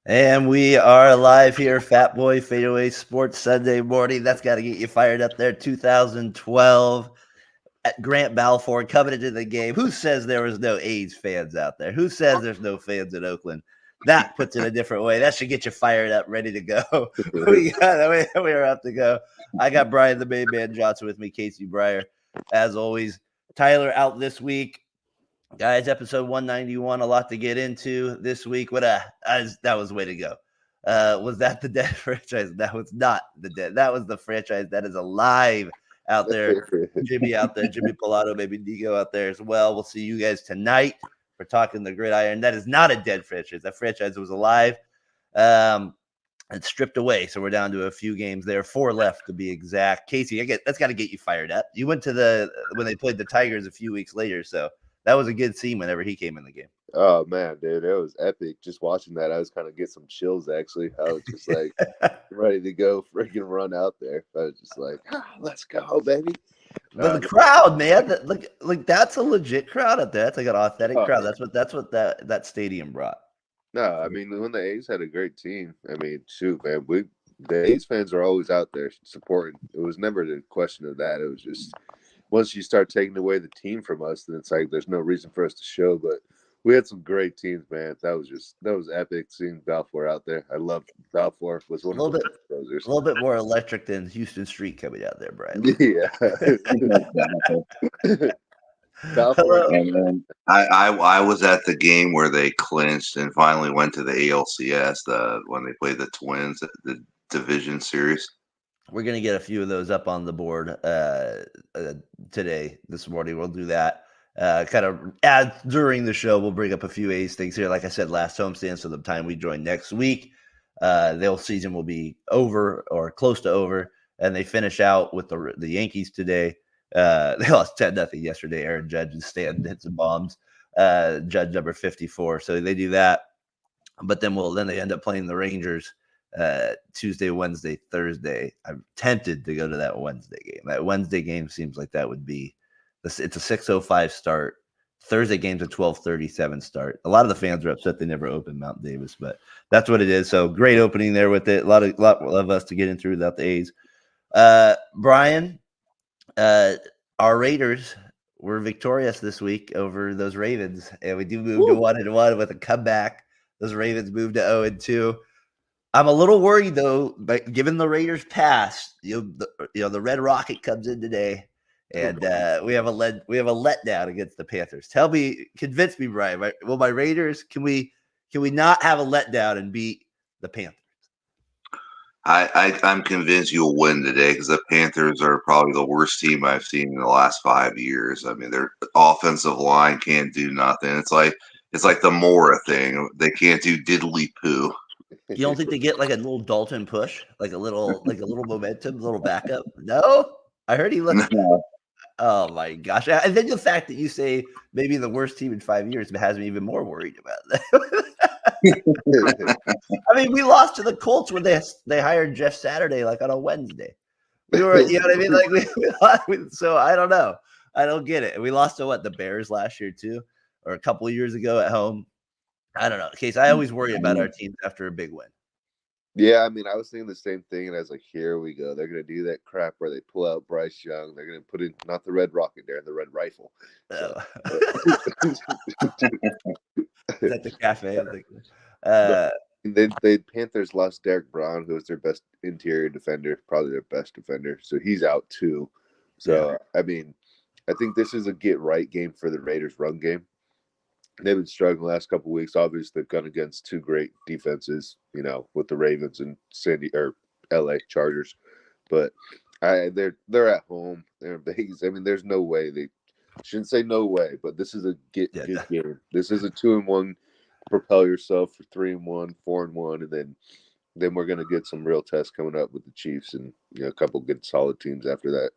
And we are live here, Fatboy, FaeAway Sports Sunday morning. That's got to get you fired up there. 2012 at Grant Balfour coming into the game. Who says there was no A's fans out there? Who says there's no fans in Oakland? That puts it a different way. That should get you fired up, ready to go. we are up to go. I got Brian the Main Man Johnson with me, Casey Breyer, as always. Tyler out this week. Guys, episode 191, a lot to get into this week. That was way to go. Was that the dead franchise? That was not the dead. That was the franchise that is alive out there. Jimmy out there, Jimmy Pilato, maybe Digo out there as well. We'll see you guys tonight for talking the gridiron. That is not a dead franchise. That franchise was alive. And stripped away. So we're down to a few games there, 4 left to be exact. Casey, that's got to get you fired up. You went to when they played the Tigers a few weeks later, so that was a good scene whenever he came in the game. Oh, man, dude, it was epic. Just watching that, I was kind of get some chills, actually. I was just like ready to go freaking run out there. I was just like, let's go, baby. But the crowd, man, like that's a legit crowd out there. That's like an authentic crowd. That's what that stadium brought. No, I mean, when the A's had a great team, I mean, shoot, man, the A's fans are always out there supporting. It was never the question of that. It was just once you start taking away the team from us, then it's like there's no reason for us to show. But we had some great teams, man. That was epic seeing Balfour out there. I loved Balfour. Was one of the best closers. A little bit more electric than Houston Street coming out there, Brian. Yeah. Balfour. And I was at the game where they clinched and finally went to the ALCS when they played the Twins at the division series. We're going to get a few of those up on the board this morning. We'll do that. Kind of during the show, we'll bring up a few A's things here. Like I said, last homestand, so the time we join next week, the whole season will be over or close to over, and they finish out with the Yankees today. They lost 10-0 yesterday. Aaron Judge and Stanton hit some bombs. Judge number 54. So they do that, but then they end up playing the Rangers Tuesday, Wednesday, Thursday. I'm tempted to go to that Wednesday game. That Wednesday game seems like that would be it's a 6:05 start. Thursday game's a 12:37 start. A lot of the fans are upset they never opened Mount Davis, but that's what it is. So great opening there with it. A lot of us to get in through without the A's. Brian, our Raiders were victorious this week over those Ravens, and we do move to 1-1 with a comeback. Those Ravens moved to 0-2. I'm a little worried though, but given the Raiders' pass, the Red Rocket comes in today, and we have a letdown against the Panthers. Convince me, Brian. Will my Raiders? Can we not have a letdown and beat the Panthers? I'm convinced you'll win today because the Panthers are probably the worst team I've seen in the last 5 years. I mean, their offensive line can't do nothing. It's like the Mora thing. They can't do diddly poo. You don't think they get like a little Dalton push, like a little momentum, a little backup? No, I heard he looked. Oh my gosh! And then the fact that you say maybe the worst team in 5 years has me even more worried about that. I mean, we lost to the Colts when they hired Jeff Saturday like on a Wednesday. We were, you know what I mean? Like so I don't know. I don't get it. We lost to the Bears last year too, or a couple of years ago at home. I don't know. Case, I always worry about our teams after a big win. Yeah, I mean, I was thinking the same thing, and I was like, here we go. They're going to do that crap where they pull out Bryce Young. They're going to put in not the Red Rocket there, the Red Rifle. So. Is that the cafe? They Panthers lost Derek Brown, who was their best interior defender, probably their best defender. So he's out too. So, I mean, I think this is a get-right game for the Raiders' run game. They've been struggling the last couple of weeks. Obviously, they've gone against two great defenses, with the Ravens and LA Chargers. But they're at home. They're in Vegas. I mean, there's no way they shouldn't say no way, but this is a good game. This is a 2-1. Propel yourself for 3-1, 4-1, and then we're gonna get some real tests coming up with the Chiefs and a couple good solid teams after that.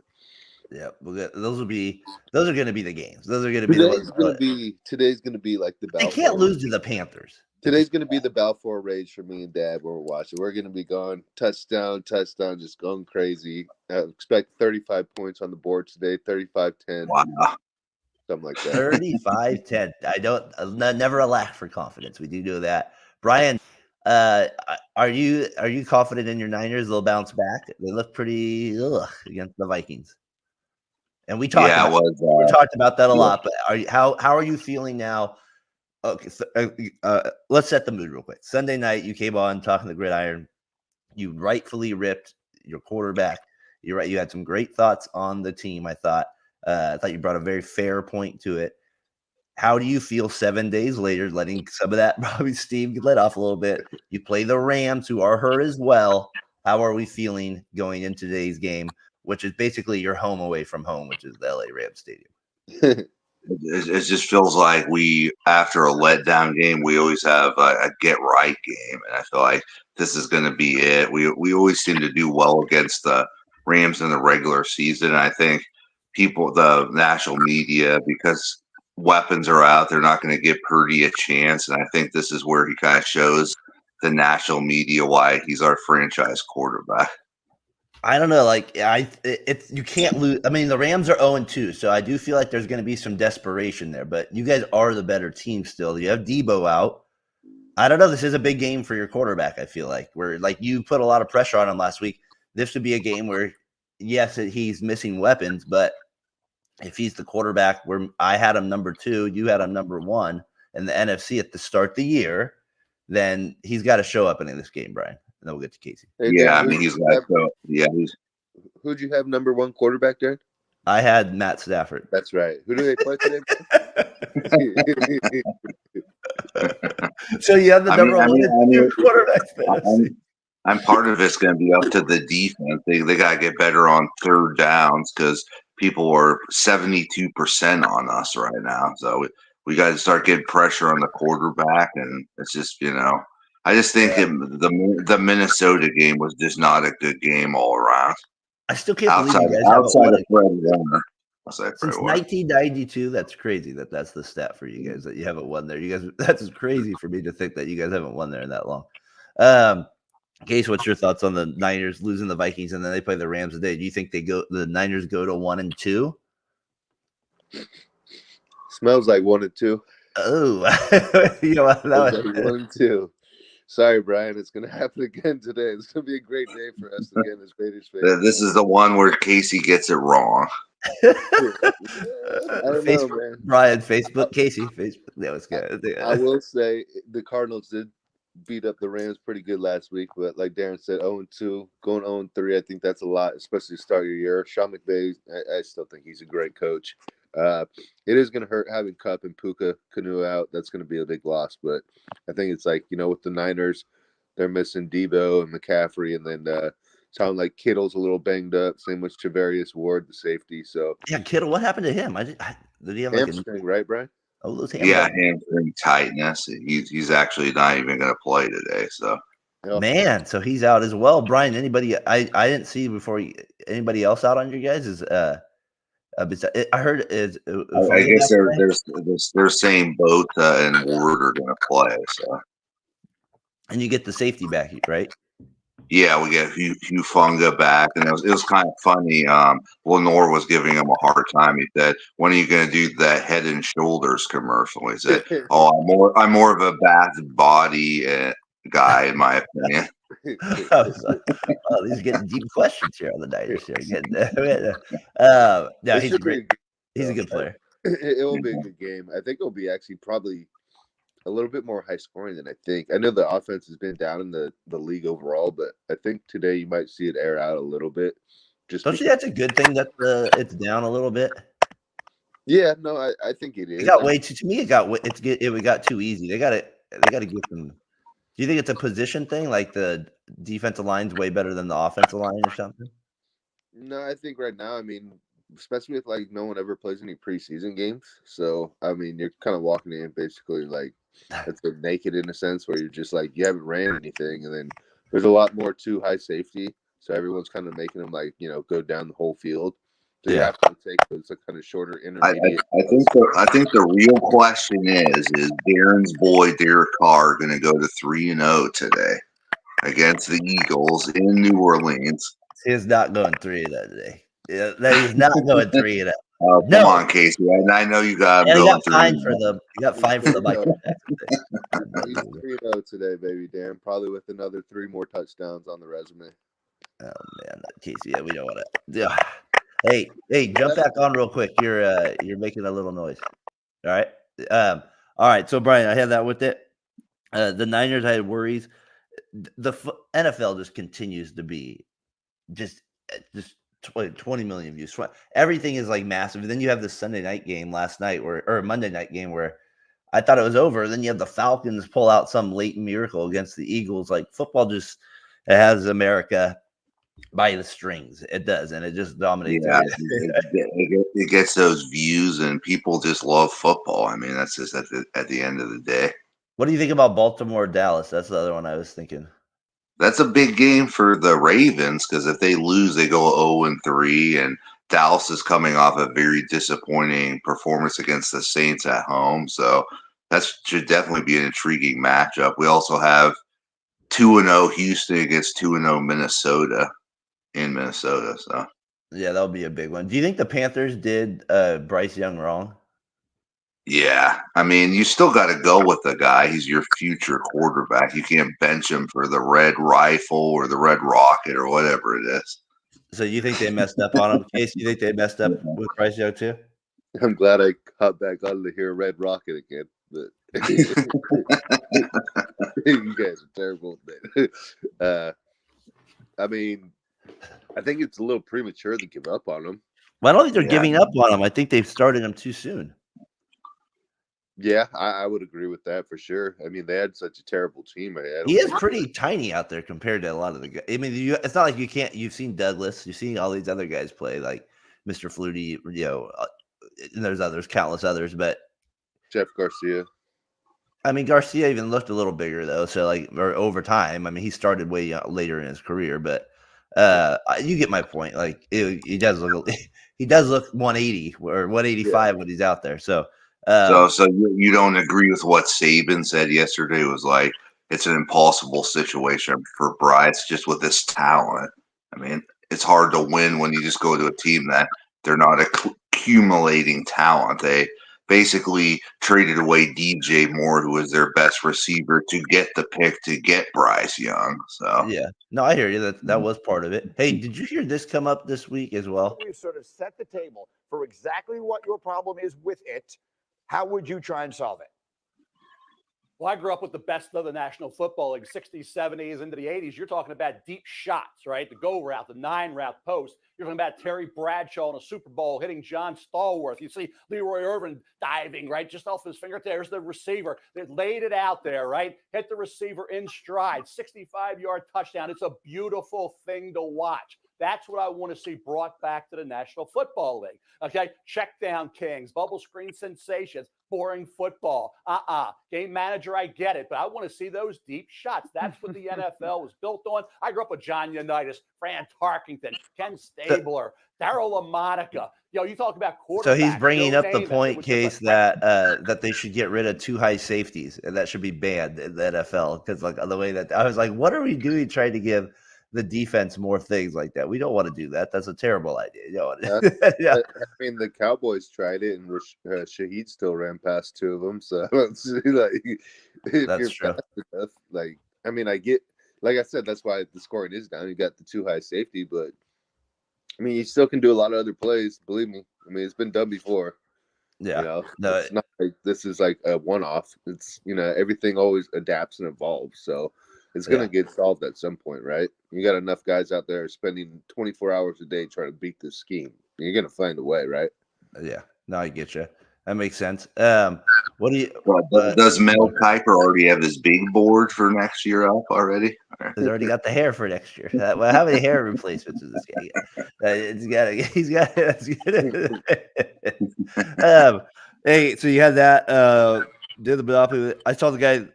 Yeah, those are going to be the games. Those are going to be the ones. Today's gonna be like the They Balfour. can't lose to the Panthers. Today's gonna be the Balfour rage for me and Dad when we're watching. We're gonna be going touchdown, just going crazy. I expect 35 points on the board today, 35-10. Wow. Something like that. 35-10. I don't never a lack for confidence. We do know that. Brian, are you confident in your Niners? They'll bounce back. They look pretty against the Vikings. And we talked about that a lot, but how are you feeling now? Okay, so, let's set the mood real quick. Sunday night, you came on talking the gridiron. You rightfully ripped your quarterback. You're right. You had some great thoughts on the team. I thought you brought a very fair point to it. How do you feel 7 days later, letting some of that probably steam get let off a little bit? You play the Rams, who are hurt as well. How are we feeling going into today's game, which is basically your home away from home, which is the LA Rams Stadium? It just feels like after a letdown game, we always have a get right game, and I feel like this is going to be it. We always seem to do well against the Rams in the regular season. I think the national media, because weapons are out, they're not going to give Purdy a chance, and I think this is where he kind of shows the national media why he's our franchise quarterback. I don't know. Like you can't lose. I mean, the Rams are 0-2, so I do feel like there's going to be some desperation there. But you guys are the better team still. You have Debo out. I don't know. This is a big game for your quarterback. I feel like you put a lot of pressure on him last week. This would be a game where, yes, he's missing weapons, but if he's the quarterback, where I had him number 2, you had him number 1 in the NFC at the start of the year, then he's got to show up in this game, Brian. And then we'll get to Casey. Hey, yeah, Dan, I mean, he's got to. Yeah, who'd you have number 1 quarterback, Darren? I had Matt Stafford. That's right. Who do they play today? So you have the number 1 quarterback. I'm part of it's going to be up to the defense. They got to get better on third downs because people are 72% on us right now. So we got to start getting pressure on the quarterback, and it's just I just think the Minnesota game was just not a good game all around. I still can't believe you guys outside of Fred Warner. Since 1992, that's crazy that's the stat for you guys that you haven't won there. You guys, that's crazy for me to think that you guys haven't won there in that long. Case, what's your thoughts on the Niners losing the Vikings and then they play the Rams today? Do you think the Niners go to 1-2? Smells like 1-2. Oh, that was like 1-2. Sorry, Brian. It's going to happen again today. It's going to be a great day for us again as Raiders fans. This is the one where Casey gets it wrong. I don't know, man. Brian, Facebook, Casey, Facebook. That was good. I will say the Cardinals did beat up the Rams pretty good last week, but like Darren said, 0-2, going 0-3. I think that's a lot, especially to start your year. Sean McVay, I still think he's a great coach. It is going to hurt having Kupp and Puka Canoe out. That's going to be a big loss, but I think it's like, with the Niners, they're missing Debo and McCaffrey, and then sound like Kittle's a little banged up. Same with Charvarius Ward, the safety. So yeah, Kittle, what happened to him? Did he have hamstring, right, Brian? Oh, those hamstring tightness. He's actually not even going to play today. So man, so he's out as well. Brian, anybody? I didn't see before. Anybody else out on your guys? I heard is. I guess they're saying both and Ward are going to play. So, and you get the safety back, right? Yeah, we get Hufanga back, and it was kind of funny. Lenore was giving him a hard time. He said, "When are you going to do that Head and Shoulders commercial?" He said, "Oh, I'm more of a bath body guy, in my opinion." These are getting deep questions here on the Niners here. He's great. He's a good player. It will be a good game. I think it'll be actually probably a little bit more high scoring than I think. I know the offense has been down in the league overall, but I think today you might see it air out a little bit. Don't you think that's a good thing that it's down a little bit? Yeah, no, I think it is. It got way too. To me, it got too easy. They got to get them. Do you think it's a position thing, like the defensive line's way better than the offensive line or something? No, I think right now, I mean, especially with like no one ever plays any preseason games, so I mean, you're kind of walking in basically like it's naked in a sense where you're just like you haven't ran anything, and then there's a lot more to high safety, so everyone's kind of making them like go down the whole field. So you have to take those kind of shorter I intermediate. think the real question is Darren's boy Derek Carr going to go to 3-0 today against the Eagles in New Orleans? He's not going 3-0 today. Yeah, he's not going 3-0. Oh, No. come on, Casey. I know you got him And he going got fined for 3-0. the Michael Jackson He's thing. 3-0 today, baby Dan. Probably with another 3 more touchdowns on the resume. Oh man, Casey. Yeah, we don't want to. Yeah. Hey, jump back on real quick. You're making a little noise. All right. All right. So Brian, I had that with it. The Niners, I had worries. The NFL just continues to be just 20 million views. Everything is like massive. And then you have the Sunday night game last night, or Monday night game where I thought it was over. Then you have the Falcons pull out some late miracle against the Eagles. Like football just it has America by the strings. It does, and it just dominates. Yeah, it gets those views, and people just love football. I mean, that's just at the end of the day. What do you think about Baltimore, Dallas? That's the other one I was thinking. That's a big game for the Ravens because if they lose, they go 0-3, and Dallas is coming off a very disappointing performance against the Saints at home. So that should definitely be an intriguing matchup. We also have 2-0 Houston against 2-0 Minnesota in Minnesota. So Yeah, that'll be a big one. Do you think the Panthers did Bryce Young wrong? yeah, I mean, you still got to go with the guy. He's your future quarterback. You can't bench him for the red rifle or the red rocket or whatever it is. So you think they messed up on him? Case, you think they messed up with Bryce Young too? I'm glad I hopped back on to hear Red Rocket again. But you guys are terrible. I mean, I think it's a little premature to give up on him. Well, I don't think they're giving up on him. I think they've started him too soon. Yeah, I would agree with that for sure. I mean, they had such a terrible team. He is pretty tiny out there compared to a lot of the guys. I mean, it's not like you can't. You've seen Douglas. You've seen all these other guys play, like Mr. Flutie. And there's others, countless others. But Jeff Garcia. I mean, Garcia even looked a little bigger though. So or over time, I mean, he started way later in his career. But you get my point. Like he does look 180 or 185 when he's out there. So. So you don't agree with what Saban said yesterday? Was like it's an impossible situation for Bryce just with this talent. I mean, it's hard to win when you just go to a team that they're not accumulating talent. They basically traded away DJ Moore, who was their best receiver, to get the pick to get Bryce Young. So yeah, no, I hear you. That was part of it. Hey, did you hear this come up this week as well? You sort of set the table for exactly what your problem is with it. How would you try and solve it? Well, I grew up with the best of the National Football League, 60s, 70s, into the 80s. You're talking about deep shots, right? The go route, the 9-route post. You're talking about Terry Bradshaw in a Super Bowl hitting John Stallworth. You see Leroy Irvin diving, right? Just off his finger. There's the receiver. They laid it out there, right? Hit the receiver in stride. 65-yard touchdown. It's a beautiful thing to watch. That's what I want to see brought back to the National Football League. Okay, check down kings, bubble screen sensations, boring football. Game manager, I get it, but I want to see those deep shots. That's what the NFL was built on. I grew up with John Unitas, Fran Tarkington, Ken Stabler, Darryl LaMonica. You talk about quarterbacks. So he's bringing up the point, Case, that they should get rid of 2 high safeties, and that should be banned in the NFL. Because the way that I was like, what are we doing trying to give the defense more things like that? We don't want to do that. That's a terrible idea. Yeah. I mean, the Cowboys tried it, and Shaheed still ran past 2 of them. So, if that's true. Enough, I mean, I get, like I said, that's why the scoring is down. You got the 2 high safety, but I mean, you still can do a lot of other plays. Believe me. I mean, it's been done before. Yeah. It's not like this is like a one-off. It's everything always adapts and evolves. So. It's going to get solved at some point, right? You got enough guys out there spending 24 hours a day trying to beat this scheme. You're going to find a way, right? Yeah. No, I get you. That makes sense. What do you? Does Mel Kiper already have his big board for next year up already? He's already got the hair for next year. Well, how many hair replacements is this guy? He's got. Hey, so you had that. Did the Monopoly? I saw the guy.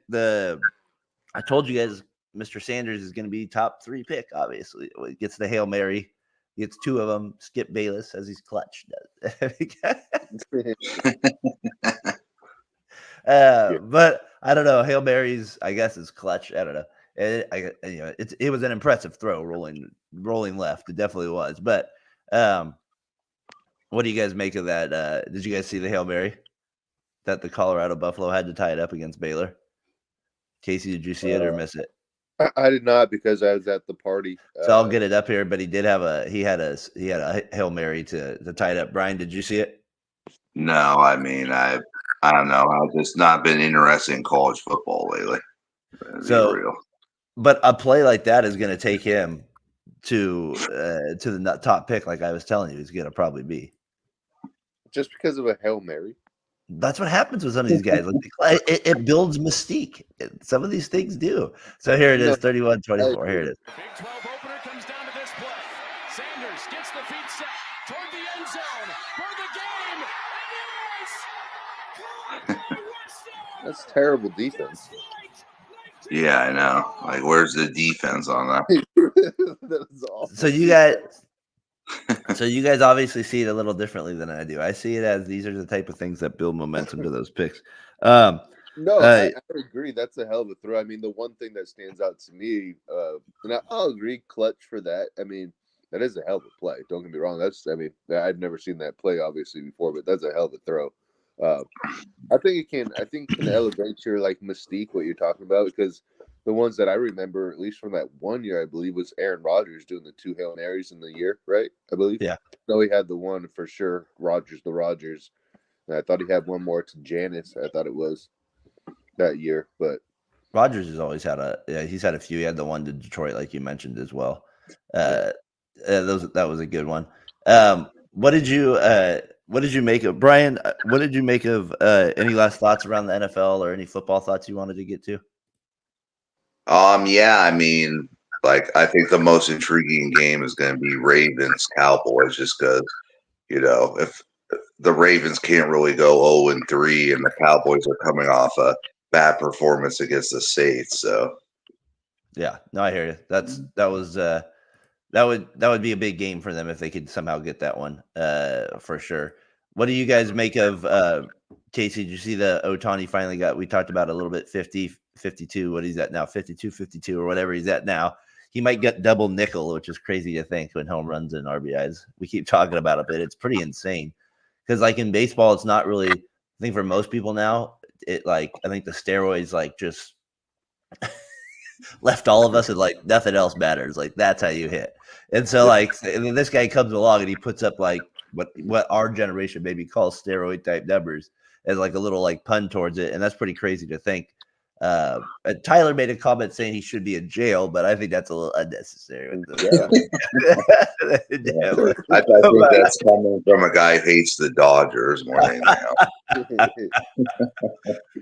I told you guys, Mr. Sanders is going to be top 3 pick. Obviously, he gets the Hail Mary. He gets 2 of them. Skip Bayless says he's clutch. But I don't know. Hail Marys, I guess, is clutch. I don't know. It was an impressive throw, rolling left. It definitely was. But what do you guys make of that? Did you guys see the Hail Mary that the Colorado Buffalo had to tie it up against Baylor? Casey, did you see it or miss it? I did not because I was at the party. So I'll get it up here. But he had a Hail Mary to tie it up. Brian, did you see it? No, I mean I don't know. I've just not been interested in college football lately. But a play like that is going to take him to the top pick, like I was telling you, he's going to probably be. Just because of a Hail Mary? That's what happens with some of these guys. Like, it builds mystique. Some of these things do. So here it is, 31-24. Here it is. Big 12 opener comes down to this play. Sanders gets the feet set toward the end zone for the game. And yes! That's terrible defense. Yeah, I know. Like, where's the defense on that? That is awful. So you guys obviously see it a little differently than I do. I see it as these are the type of things that build momentum to those picks. No, I agree. That's a hell of a throw. I mean, the one thing that stands out to me, and I'll agree, clutch for that. I mean, that is a hell of a play. Don't get me wrong. I've never seen that play obviously before, but that's a hell of a throw. I think it can elevate your like mystique, what you're talking about, because the ones that I remember, at least from that one year, I believe, was Aaron Rodgers doing the 2 Hail Marys in the year, right? I believe. Yeah. No, he had the one for sure, Rodgers. And I thought he had one more to Janice. I thought it was that year, but Rodgers has always had he's had a few. He had the one to Detroit, like you mentioned as well. That was a good one. What did you make of Brian? What did you make of any last thoughts around the NFL or any football thoughts you wanted to get to? Yeah, I mean, like, I think the most intriguing game is going to be Ravens Cowboys, just because, if the Ravens can't really go 0-3 and the Cowboys are coming off a bad performance against the Saints, so yeah, no, I hear you. That would be a big game for them if they could somehow get that one, for sure. What do you guys make of Casey? Did you see the Ohtani finally got? We talked about a little bit 50, 52. What he's at now, 52, 52, or whatever he's at now. He might get double nickel, which is crazy to think when home runs and RBIs. We keep talking about it, but it's pretty insane because, like in baseball, it's not really. I think for most people now, I think the steroids like just left all of us and like nothing else matters. Like that's how you hit. And so and then this guy comes along and he puts up like what our generation maybe calls steroid type numbers as like a little like pun towards it. And that's pretty crazy to think. Tyler made a comment saying he should be in jail, but I think that's a little unnecessary. I think that's coming from a guy who hates the Dodgers more than anything else.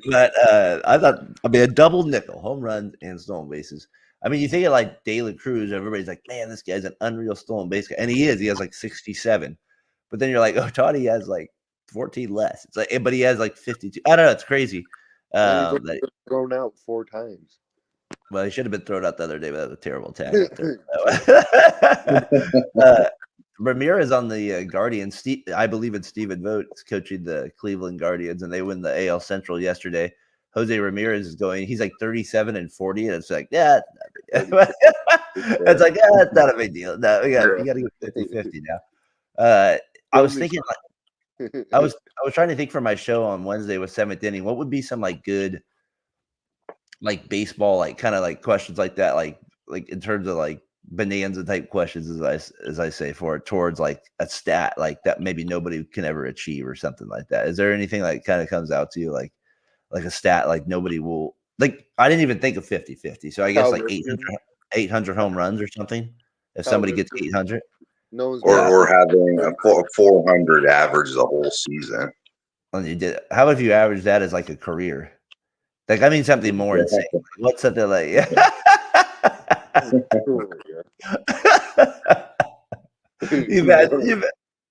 But a double nickel, home runs and stolen bases. I mean, you think of like De La Cruz, everybody's like, man, this guy's an unreal stolen base guy. And he is. He has like 67. But then you're like, oh, Toddy has like 14 less. It's like, but he has like 52. I don't know. It's crazy. He's thrown out 4 times. Well, he should have been thrown out the other day, but that was a terrible tag. Ramirez on the Guardians. I believe it's Stephen Vogt coaching the Cleveland Guardians, and they win the AL Central yesterday. Jose Ramirez is going. He's like 37-40, and it's like, yeah, it's like, yeah, it's not a big deal. No, you got to go 50-50 now. I was thinking, I was trying to think for my show on Wednesday with Seventh Inning. What would be some like good, like baseball, like kind of like questions like that, like in terms of like bonanza type questions, as I say, towards like a stat like that maybe nobody can ever achieve or something like that. Is there anything like kind of comes out to you like a stat like nobody will like? I didn't even think of 50-50. So I guess like 800 home runs or something. If somebody gets 800. Or having a 400 average the whole season. Well, you did. How if you average that as like a career? Like I mean something more insane. What's something like?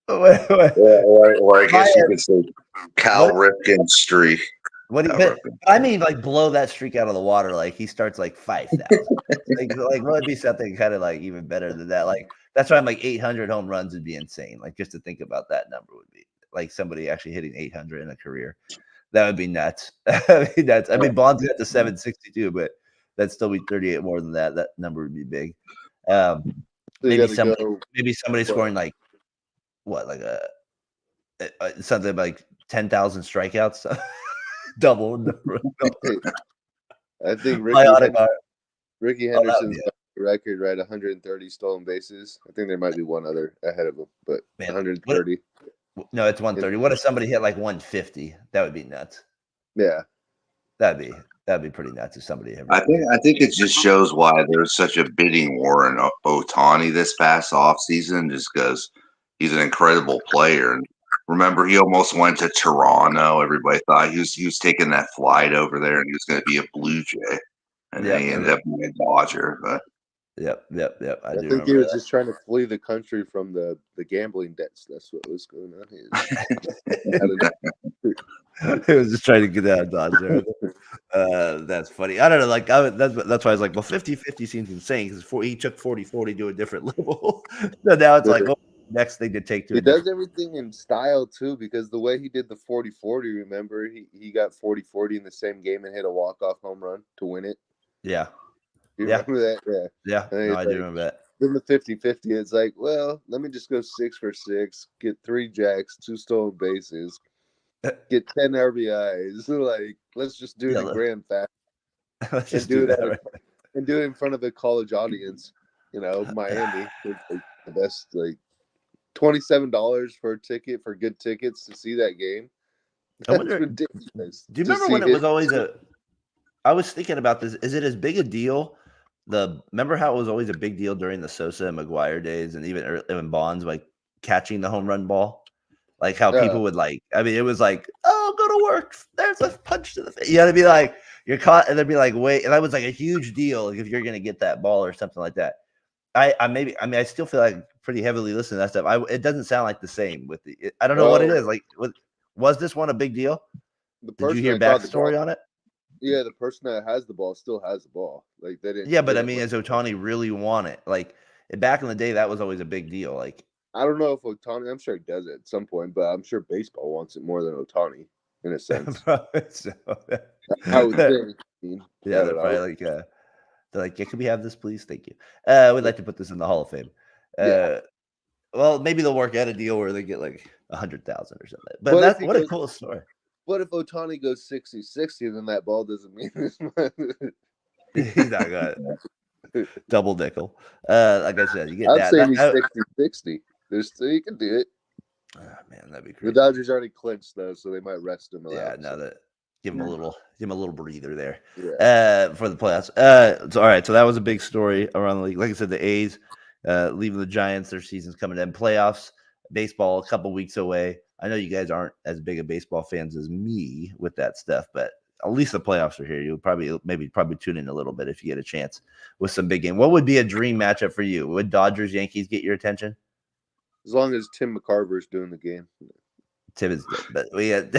Or I guess you could say Cal Ripken streak. I mean, like blow that streak out of the water. Like he starts like 5,000. like what would be something kind of like even better than that? Like That's why I'm like 800 home runs would be insane. Like just to think about that number would be like somebody actually hitting 800 in a career. That would be nuts. I mean, Bonds got to 762, but that'd still be 38 more than that. That number would be big. So Maybe somebody scoring like what, like something like 10,000 strikeouts, double. I think Ricky Oh, Henderson's got the record, right? 130 stolen bases. I think there might be one other ahead of him, but 130. No, it's 130. What if somebody hit like 150? That would be nuts. Yeah, that'd be pretty nuts if somebody ever. I think it just shows why there's such a bidding war in Ohtani this past offseason, just because he's an incredible player. And remember, he almost went to Toronto. Everybody thought he was taking that flight over there, and he was going to be a Blue Jay, and then he ended up being a Dodger. But Yep. I think he was just trying to flee the country from the gambling debts. That's what was going on here. He was just trying to get out of Dodge there. That's funny. I don't know. Like that's why I was like, well, 50-50 seems insane because he took 40-40 to a different level. So now it's like, next thing to take to. He does everything in style too, because the way he did the 40-40, remember, he got 40-40 in the same game and hit a walk-off home run to win it. Yeah. You remember that? Yeah. No, I do remember that. Then the 50-50, it's like, well, let me just go 6 for 6, get 3 jacks, 2 stolen bases, get 10 RBIs. Like, let's just do the grand fast. Let's just do that. And do it in front of a college audience. Miami, the best, like $27 for a ticket for good tickets to see that game. That's ridiculous. Do you remember when it was always I was thinking about this. Is it as big a deal? Remember how it was always a big deal during the Sosa and McGuire days, and even Bonds, like catching the home run ball, like how people would like. I mean, it was like, oh, go to work. There's a punch to the face. You got to be like, you're caught, and they'd be like, wait, and that was like a huge deal, like if you're gonna get that ball or something like that. I still feel like pretty heavily listening to that stuff. It doesn't sound like the same with I don't know what it is. Like, was this one a big deal? Did you hear backstory on it? Yeah, the person that has the ball still has the ball. Like they didn't. Yeah, but I mean, does Ohtani really want it? Like back in the day, that was always a big deal. Like I don't know if Ohtani. I'm sure he does it at some point, but I'm sure baseball wants it more than Ohtani in a sense. I would think. Yeah, they're probably like, they're like, yeah, can we have this, please? Thank you. We'd like to put this in the Hall of Fame. Well, maybe they'll work out a deal where they get like 100,000 or something. But that's what a cool story. What if Ohtani goes 60-60, then that ball doesn't mean this much? He's not gonna double nickel. Like I said, you get I'd say he's 60-60. You can do it. Oh, man, that'd be crazy. The Dodgers already clinched though, so they might rest him. Give him a little breather there. Yeah. For the playoffs. So all right, so that was a big story around the league. Like I said, the A's leaving the Giants, their season's coming in. Playoffs, baseball a couple weeks away. I know you guys aren't as big of baseball fans as me with that stuff, but at least the playoffs are here. You'll probably tune in a little bit if you get a chance with some big game. What would be a dream matchup for you? Would Dodgers Yankees get your attention? As long as Tim McCarver's doing the game. Tim is dead, but we had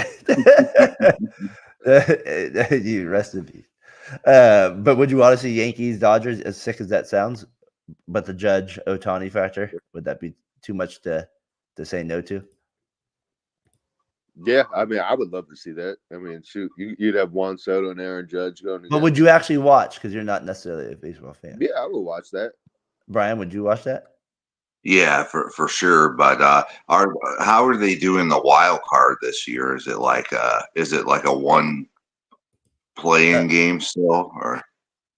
you rest in peace. But would you want to see Yankees Dodgers, as sick as that sounds? But the Judge Ohtani factor, would that be too much to say no to? Yeah, I mean, I would love to see that. I mean, shoot, you'd have Juan Soto and Aaron Judge going together. But would you actually watch? Because you're not necessarily a baseball fan. Yeah, I would watch that. Brian, would you watch that? Yeah, for sure. But how are they doing the wild card this year? Is it like a one playing game still, or?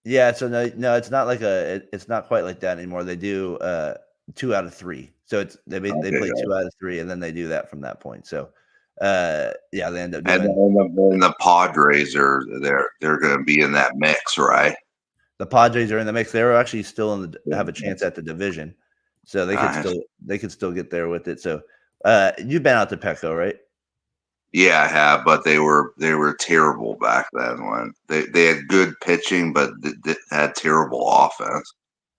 Yeah, so no, it's not like it's not quite like that anymore. They do 2 out of 3. So they play 2 out of 3, and then they do that from that point. So they end up doing. And the Padres they're going to be in that mix, right? The Padres are in the mix. They're actually still have a chance at the division, so they could still get there with it. So you've been out to Petco, right? Yeah, I have, but they were terrible back then. When they had good pitching, but they had terrible offense.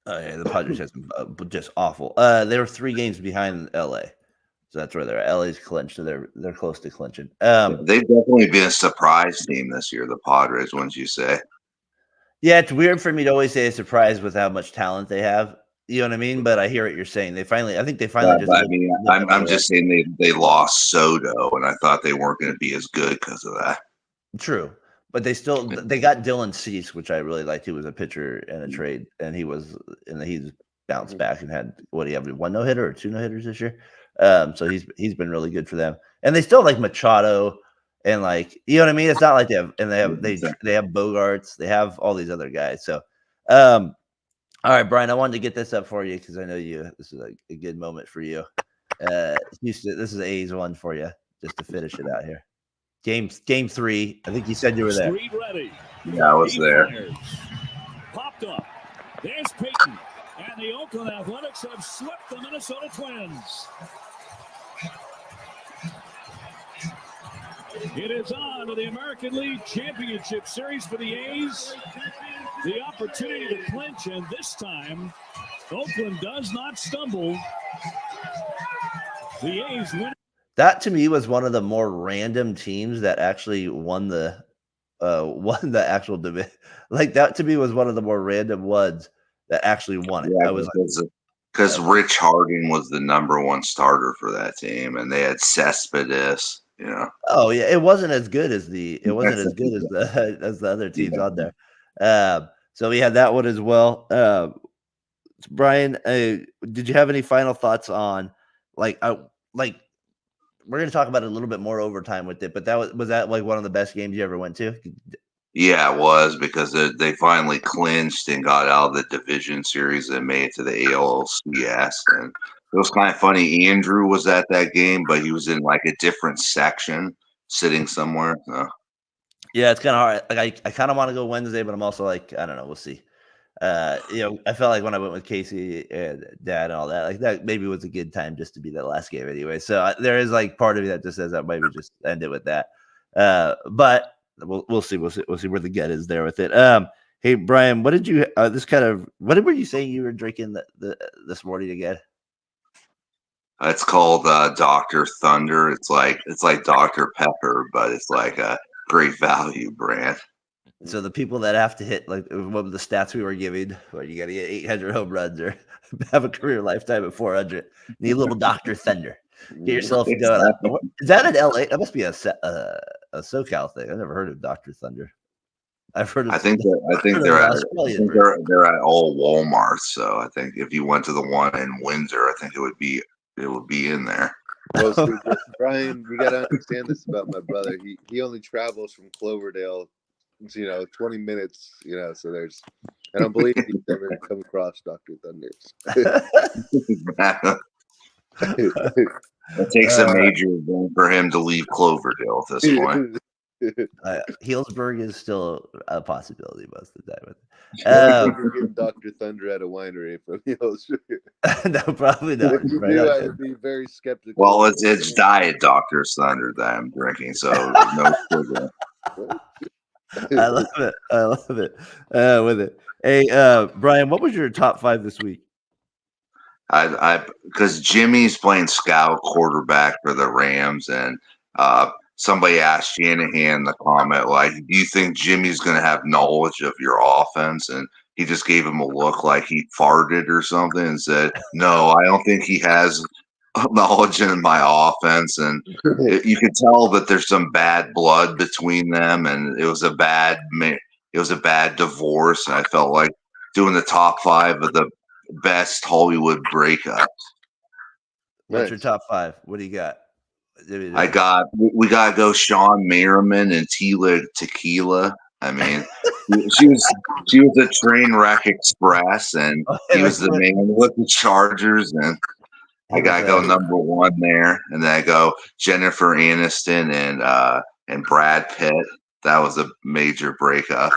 Oh yeah, the Padres had some just awful. They were 3 games behind LA, so that's where they're at. LA's clinched, so they're close to clinching. They've definitely been a surprise team this year, the Padres, wouldn't you say? Yeah, it's weird for me to always say a surprise with how much talent they have. You know what I mean? But I hear what you're saying. I think they finally just. I mean, I'm just saying they lost Soto, and I thought they weren't going to be as good because of that. True, but they got Dylan Cease, which I really liked. He was a pitcher in a trade, and he's bounced back and had what he have 1 no-hitter or 2 no-hitters this year. So he's been really good for them, and they still like Machado and like you know what I mean. It's not like they have Bogarts, they have all these other guys. So, all right, Brian, I wanted to get this up for you because I know this is a good moment for you. Houston, this is A's one for you just to finish it out here. Game 3. I think you said you were there. Street ready. Yeah, I was there. Popped up. There's Peyton. And the Oakland Athletics have swept the Minnesota Twins. It is on to the American League Championship Series for the A's. The opportunity to clinch, and this time, Oakland does not stumble. The A's win. That to me was one of the more random teams that actually won the actual division. Like that to me was one of the more random ones that actually won it. Yeah, I was because Rich Harding was the number 1 starter for that team, and they had Cespedes. You know. Oh yeah, it wasn't as good as the other teams on there. So we had that one as well. Brian, did you have any final thoughts on like we're going to talk about it a little bit more overtime with it, but was that like one of the best games you ever went to? Yeah, it was because they finally clinched and got out of the division series and made it to the ALCS. And it was kind of funny. Andrew was at that game, but he was in like a different section, sitting somewhere. So. Yeah, it's kind of hard. Like I kind of want to go Wednesday, but I'm also like, I don't know. We'll see. I felt like when I went with Casey and Dad and all that, like that maybe was a good time just to be that last game anyway. So there is like part of me that just says that maybe just end it with that. But we'll see. We'll see where the get is there with it. Hey Brian, what did you? What were you saying you were drinking this morning again? It's called Dr. Thunder. It's like Dr. Pepper, but it's like a great value brand. So the people that have to hit like what were the stats we were giving, where you got to get 800 home runs or have a career lifetime of 400, need a little Dr. Thunder. Get yourself going. Is that in LA? That must be a SoCal thing. I've never heard of Dr. Thunder. I've heard of. I think they're at all Walmarts. So I think if you went to the one in Windsor, I think it would be in there. Well, so, Brian, you got to understand this about my brother. He only travels from Cloverdale, 20 minutes, so I don't believe he's ever come across Dr. Thunder. It takes a major event for him to leave Cloverdale at this point. Healdsburg is still a possibility most of the time. You're getting Dr. Thunder at a winery from Healdsburg. No, probably not. If you do, I would be very skeptical. Well, it's Diet Dr. Thunder that I'm drinking, so no sugar. I love it. With it. Hey, Brian, what was your top 5 this week? Because Jimmy's playing scout quarterback for the Rams, and somebody asked Shanahan in the comment, like, do you think Jimmy's going to have knowledge of your offense? And he just gave him a look like he farted or something and said, no, I don't think he has knowledge in my offense. And you could tell that there's some bad blood between them, and it was a bad divorce. And I felt like doing the top 5 of the best Hollywood breakups. What's your top 5? What do you got? We got to go Sean Merriman and Tila Tequila. I mean, she was a train wreck express, and he was the man with the Chargers. And I got to go number 1 there, and then I go Jennifer Aniston and Brad Pitt. That was a major breakup.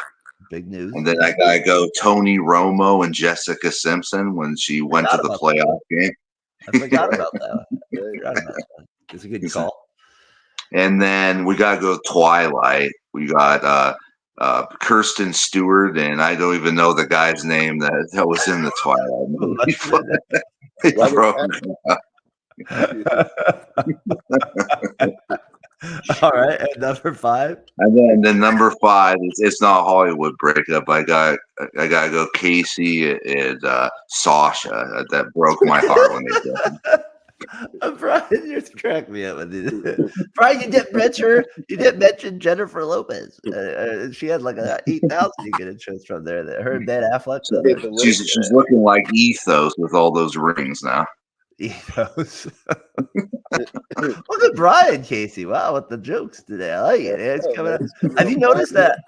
Big news. And then I got to go Tony Romo and Jessica Simpson when she went to the playoff game. I forgot about that. It's a good call. And then we got to go Twilight. We got Kirsten Stewart, and I don't even know the guy's name that was in the Twilight movie. All right, and number 5. And then number 5 it's not Hollywood breakup. I gotta go Casey and Sasha. That broke my heart when they did. Brian, you just cracked me up. Brian, you didn't mention Jennifer Lopez. She had like a 8,000 you could choose from there. Her and Ben Affleck. She's looking like Ethos with all those rings now. Ethos. Look at Brian Casey. Wow, with the jokes today. I like it. It's coming up. Have you noticed that?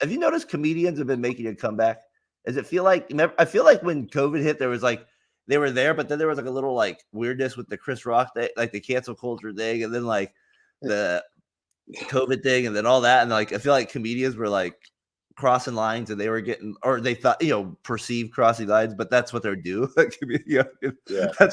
Have you noticed comedians have been making a comeback? Does it feel like? I feel like when COVID hit, there was like they were there, but then there was like a little like weirdness with the Chris Rock thing, like the cancel culture thing, and then like the COVID thing, and then all that, and like I feel like comedians were like crossing lines, and they were getting, or they thought, perceived crossing lines, but that's what they're doing. That's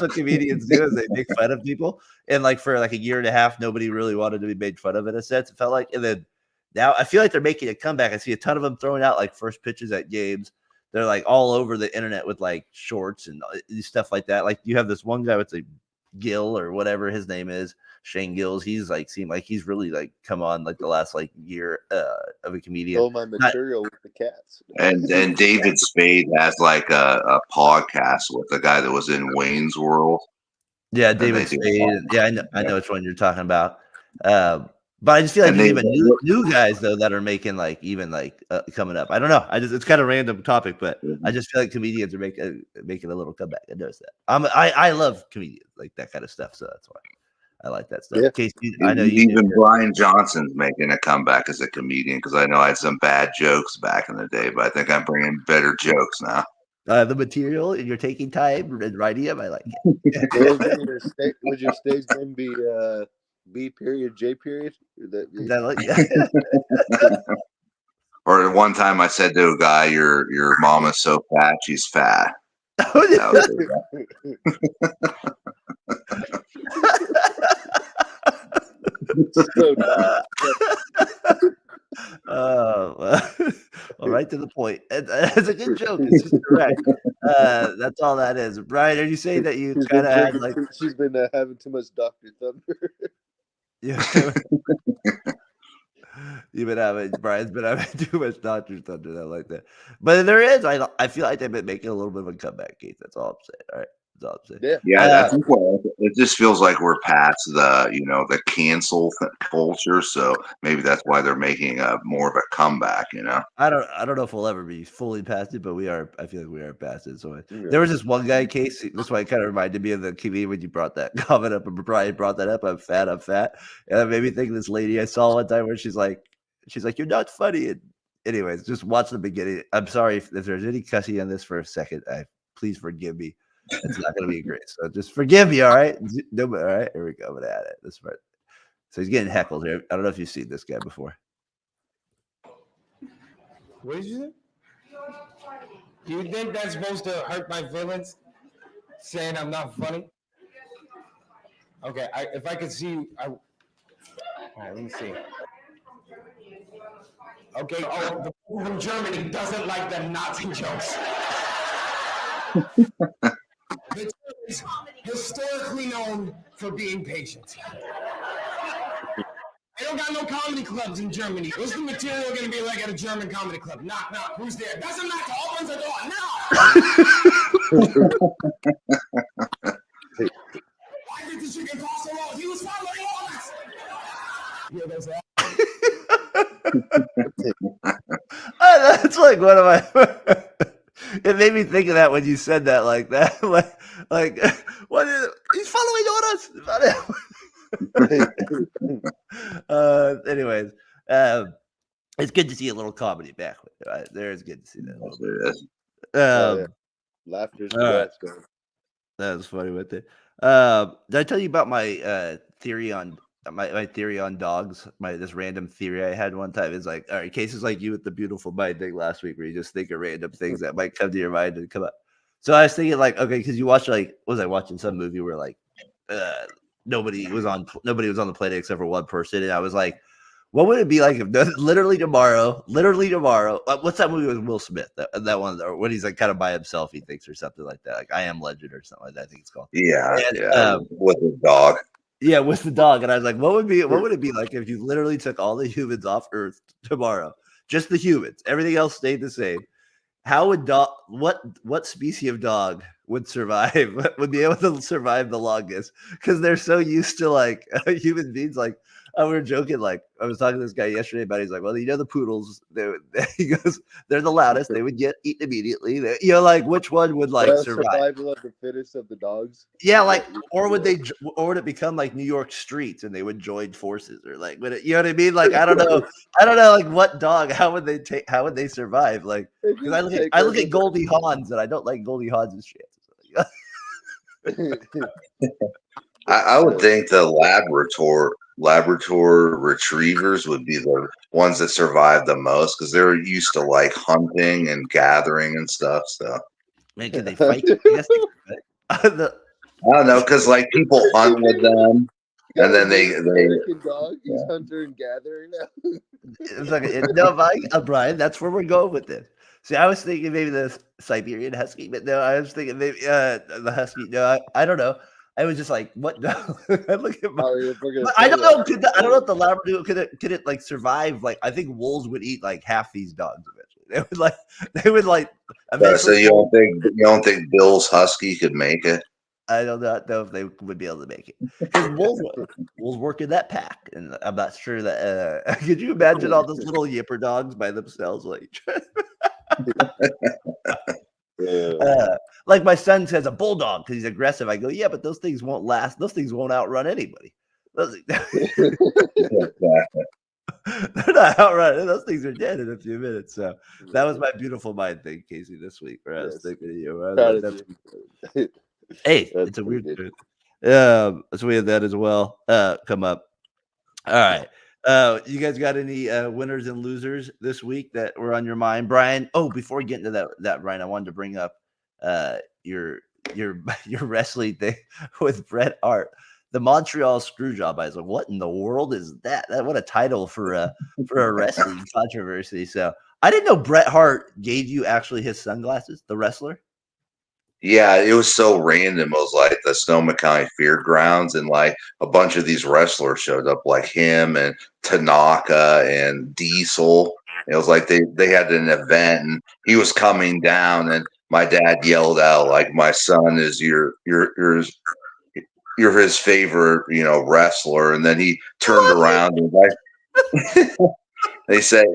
what comedians do, is they make fun of people, and like for like a year and a half, nobody really wanted to be made fun of in a sense. It felt like, and then now I feel like they're making a comeback. I see a ton of them throwing out like first pitches at games. They're like all over the internet with like shorts and stuff like that. Like you have this one guy with a Gill or whatever his name is, Shane Gills. He's like seemed like he's really like come on like the last like year of a comedian. Oh, my material with the cats. And David Spade has like a podcast with the guy that was in Wayne's World. Yeah, David Spade. Yeah, I know which one you're talking about. But I just feel like there's even new guys though that are making like even like coming up. I don't know. It's kind of a random topic, but I just feel like comedians are making a little comeback. I noticed that. I love comedians like that kind of stuff, so that's why I like that stuff. Yeah. Casey, I know even Brian Johnson's making a comeback as a comedian, because I know I had some bad jokes back in the day, but I think I'm bringing better jokes now. The material, and you're taking time and writing them. I like it. Would your stage name be B period J period? Or one time I said to a guy, "Your mom is so fat, she's fat." Oh, yeah. Well, right to the point. It's a good joke. It's just correct. That's all that is. Brian, are you saying that you kind of had like she's been having too much Dr. Thunder? Yeah. Brian's been having too much Dr. Thunder. I like that. But there is, I feel like they've been making a little bit of a comeback, Keith. That's all I'm saying. All right. That's all I'm saying. Yeah, I think it just feels like we're past the cancel culture. So maybe that's why they're making more of a comeback, I don't know if we'll ever be fully past it, but we are. I feel like we are past it. So there was this one guy, Casey. That's why it kind of reminded me of the comedian when you brought that comment up, and Brian brought that up. I'm fat. And that made me think of this lady I saw one time where she's like, "You're not funny." And anyways, just watch the beginning. I'm sorry if there's any cussing on this for a second. Please forgive me. It's not going to be great. So just forgive me. All right. No, all right. Here we go. I'm going to add it. This part. So he's getting heckled here. I don't know if you've seen this guy before. What did you say? Do you think that's supposed to hurt my feelings? Saying I'm not funny? Okay. If I could see you. All right. Let me see. Okay. Oh, the people from Germany doesn't like the Nazi jokes. The is historically known for being patient. I don't got no comedy clubs in Germany. What's the material going to be like at a German comedy club? Knock, knock. Who's there? Doesn't matter. Opens the door now. Why did the chicken cost so low? He was following orders. Yeah, that's that. That's like one of my. It made me think of that when you said that, like that, like what is it? He's following orders. Anyways, it's good to see a little comedy back. There is good to see that. Laughter's that was funny with it. Did I tell you about my theory on my theory on dogs? This random theory I had one time is like, all right, cases like you with the beautiful mind thing last week, where you just think of random things that might come to your mind and come up. So I was thinking like, okay, because you watch was I watching some movie where like nobody was on the planet except for one person, and I was like, what would it be like if literally tomorrow, what's that movie with Will Smith? That one when he's like kind of by himself, he thinks, or something like that, like I Am Legend or something like that. I think it's called. Yeah, with his dog. Yeah, with the dog. And I was like, what would it be like if you literally took all the humans off Earth tomorrow? Just the humans. Everything else stayed the same. How would what species of dog would survive, would be able to survive the longest? Because they're so used to like human beings. Like we were joking, like I was talking to this guy yesterday about. He's like, well, the poodles. He goes, they're the loudest. They would get eaten immediately. Like which one would like survive? Survival of the fittest of the dogs. Yeah, like or would it become like New York streets and they would join forces or like would it, you know what I mean? Like I don't know like what dog, how would they survive? Like because I look at Goldie Hawn's and I don't like Goldie Hawn's chances. I would think the Labrador retrievers would be the ones that survive the most because they're used to like hunting and gathering and stuff. So Man, can they fight? I guess they could. I don't know because like people hunt with them, and then they American dog. He's hunter and gatherer now. It's like Brian, that's where we're going with this. See, I was thinking maybe the Siberian Husky, but no, I was thinking maybe the Husky. No, I don't know. I was just like, what? No, I look at I don't know. I don't know if the Labrador could it like survive? Like, I think wolves would eat like half these dogs eventually. They would like. So you don't think Bill's Husky could make it? I do not know if they would be able to make it because wolves work in that pack, and I'm not sure that. Could you imagine all those little yipper dogs by themselves? Like my son says, a bulldog because he's aggressive. I go, yeah, but those things won't last. Those things won't outrun anybody. They're not outrunning. Those things are dead in a few minutes. So that was my beautiful mind thing, Casey, this week. Where I was thinking of you. Hey, it's a weird thing. So we had that as well come up. All right. You guys got any winners and losers this week that were on your mind, Brian? Oh, before we get into that, Brian, I wanted to bring up your wrestling thing with Bret Hart, the Montreal Screwjob. I was like, what in the world is that? What a title for a wrestling controversy. So I didn't know Bret Hart gave you actually his sunglasses, the wrestler. Yeah, it was so random. It was like the Sonoma County Fairgrounds, and like a bunch of these wrestlers showed up, like him and Tanaka and Diesel. It was like they had an event, and he was coming down, and my dad yelled out like, "My son is you're his favorite, wrestler." And then he turned around and like he said,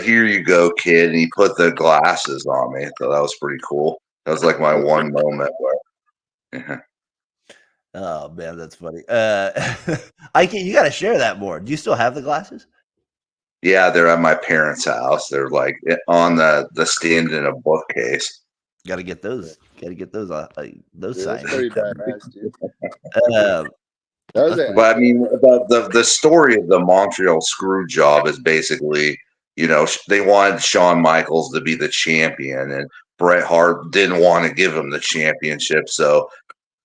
"Here you go, kid," and he put the glasses on me. So that was pretty cool. That was like my one moment where. Oh man, that's funny. You got to share that more. Do you still have the glasses? Yeah, they're at my parents' house. They're like on the stand in a bookcase. Got to get those. Got to get those. Those That's signs. pretty badass, dude. But I mean, the story of the Montreal Screwjob is basically, they wanted Shawn Michaels to be the champion, and Bret Hart didn't want to give him the championship. So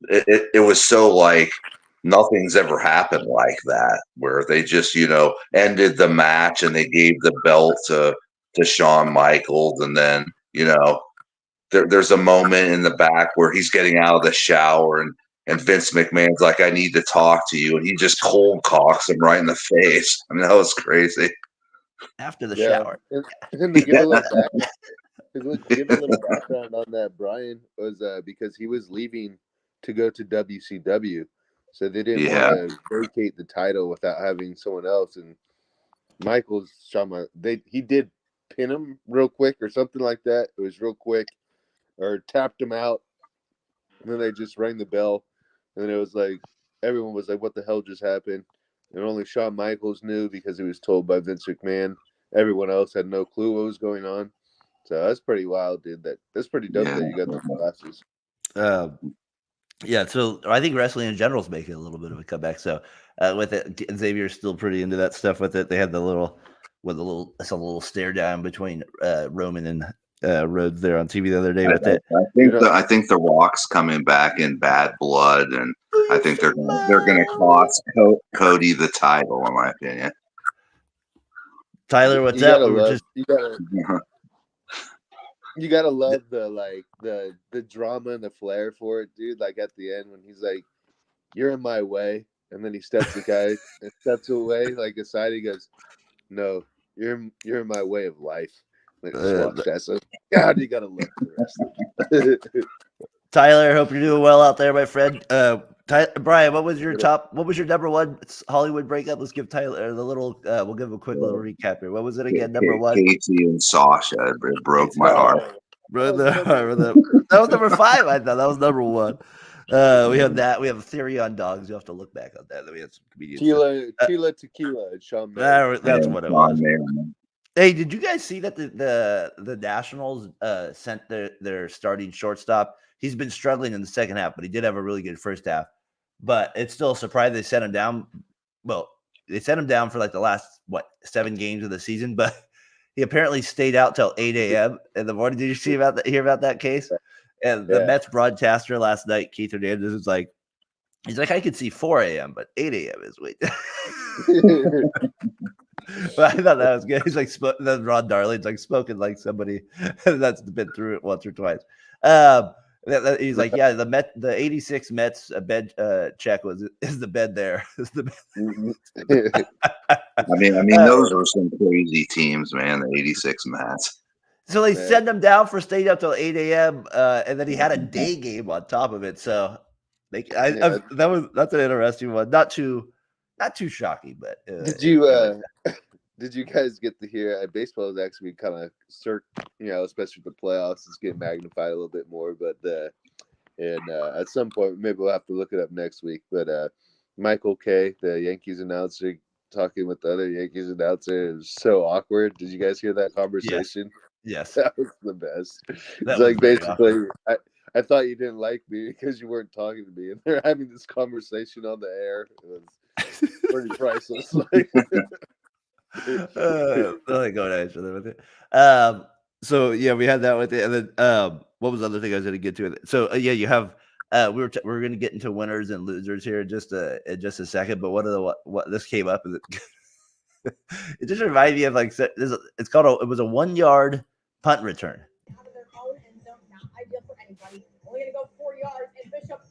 it was so like nothing's ever happened like that, where they just, ended the match and they gave the belt to Shawn Michaels. And then, there's a moment in the back where he's getting out of the shower and Vince McMahon's like, "I need to talk to you." And he just cold cocks him right in the face. I mean, that was crazy. After the shower. And to give a little background on that, Brian, was because he was leaving to go to WCW. So they didn't want to vacate the title without having someone else. And Michaels, he did pin him real quick or something like that. It was real quick. Or tapped him out. And then they just rang the bell. And then it was like, everyone was like, what the hell just happened? And only Shawn Michaels knew because he was told by Vince McMahon. Everyone else had no clue what was going on. So that's pretty wild, dude. That's pretty dope that you got those glasses. Yeah, so I think wrestling in general is making a little bit of a comeback. So with it, Xavier's still pretty into that stuff with it. They had a little stare down between Roman and Rhodes there on TV the other day with it. I think the Rock's coming back in Bad Blood, and I think they're gonna cost Cody the title, in my opinion. Tyler, what's up? You gotta love the drama and the flair for it, dude. Like at the end when he's like, "You're in my way," And then he steps away like aside. He goes, "No, you're in my way of life." Like just walks past. So, God, you gotta love the wrestling. Tyler, hope you're doing well out there, my friend. Brian, what was your number one Hollywood breakup? Let's give Tyler the little. We'll give him a quick little recap here. What was it again? Number one. Casey and Sasha. It broke my heart. That was number 5. I thought that was number 1. We have that. We have a theory on dogs. You have to look back on that. Then we had some comedians. Tila Tequila and Sean Mayer. That's what it was. Hey, did you guys see that the Nationals sent their starting shortstop? He's been struggling in the second half, but he did have a really good first half. But it's still a surprise they sent him down. Well, they sent him down for like the last 7 games of the season, but he apparently stayed out till 8 a.m. in the morning. Did you hear about that case? And the Mets broadcaster last night, Keith Hernandez, was like, he's like, I could see 4 a.m., but 8 a.m. is wait. But I thought that was good. He's like, then Ron Darling's like spoken like somebody that's been through it once or twice. He's like, yeah, the 86 Mets bed check is the bed there. Is the bed. I mean, those were some crazy teams, man. The 86 Mets. So they send him down for staying up till 8 a.m. And then he had a day game on top of it. So that's an interesting one. Not too shocking, but did you guys get to hear baseball is actually kind of especially with the playoffs, it's getting magnified a little bit more. But at some point, maybe we'll have to look it up next week. But Michael Kay, the Yankees announcer, talking with the other Yankees announcer, is so awkward. Did you guys hear that conversation? Yes. That was the best. It's like basically, I thought you didn't like me because you weren't talking to me, and they're having this conversation on the air. It was pretty priceless. Really going at each other with it. So yeah, we had that with it, and then what was the other thing I was going to get to? So you have we're going to get into winners and losers here in just a second. But what this came up, it just reminded me of like it was a 1-yard punt return. Only gonna go 4 yards, and Bishop